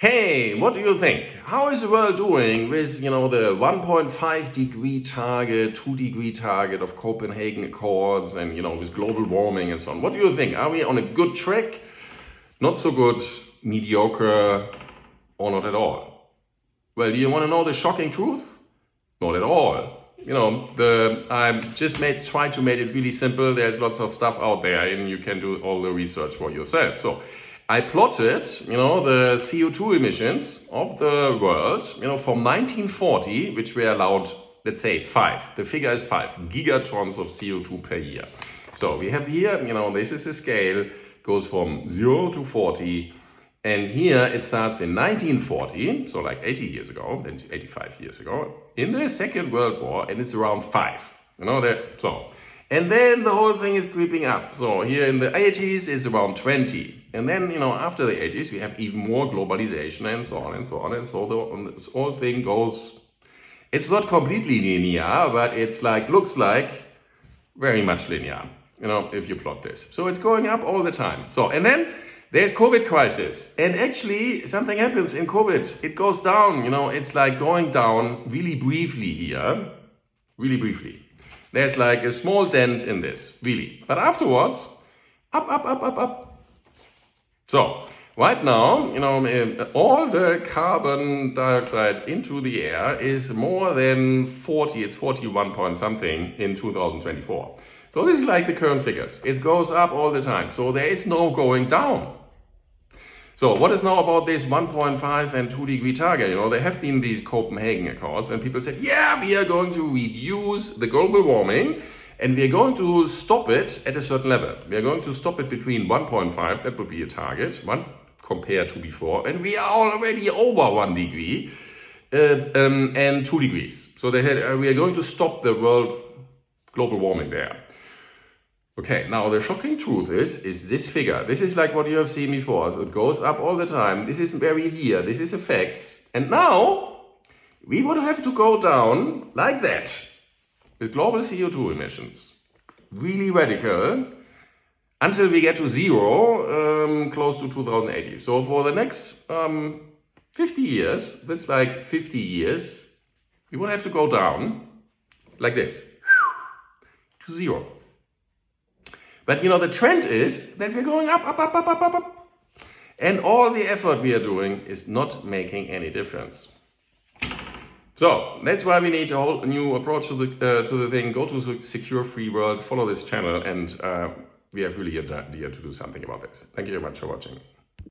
Hey, what do you think? How is the world doing with, the 1.5 degree target, 2 degree target of Copenhagen Accords and, with global warming and so on? What do you think? Are we on a good track? Not so good, mediocre, or not at all? Well, do you want to know the shocking truth? Not at all. I just tried to make it really simple. There's lots of stuff out there and you can do all the research for yourself. So I plotted, the CO2 emissions of the world, from 1940, which were allowed, let's say 5. The figure is 5 gigatons of CO2 per year. So we have here, this is the scale, goes from 0 to 40. And here it starts in 1940, so like 80 years ago, then 85 years ago, in the Second World War, and it's around 5. And then the whole thing is creeping up. So here in the 80s is around 20. And then, after the 80s, we have even more globalization and so on and so on. And so this whole thing goes, it's not completely linear, but it's looks like very much linear, if you plot this. So it's going up all the time. So, and then there's COVID crisis. And actually something happens in COVID. It goes down, it's like going down really briefly here, really briefly. There's like a small dent in this, really. But afterwards, up. So, right now, all the carbon dioxide into the air is more than 40, it's 41 point something in 2024. So this is like the current figures. It goes up all the time. So there is no going down. So what is now about this 1.5 and 2 degree target? There have been these Copenhagen Accords and people said, yeah, we are going to reduce the global warming and we are going to stop it at a certain level. We are going to stop it between 1.5, that would be a target, 1 compared to before, and we are already over 1 degree and 2 degrees. So they said, we are going to stop the world global warming there. Okay, now the shocking truth is this figure. This is like what you have seen before. So it goes up all the time. This is very here. This is effects. And now we would have to go down like that with global CO2 emissions. Really radical until we get to 0 close to 2080. So for the next 50 years, that's like 50 years, we would have to go down like this to 0. But the trend is that we're going up. And all the effort we are doing is not making any difference. So that's why we need a whole new approach to the thing. Go to the Secure Free World, follow this channel, and we have really a idea to do something about this. Thank you very much for watching.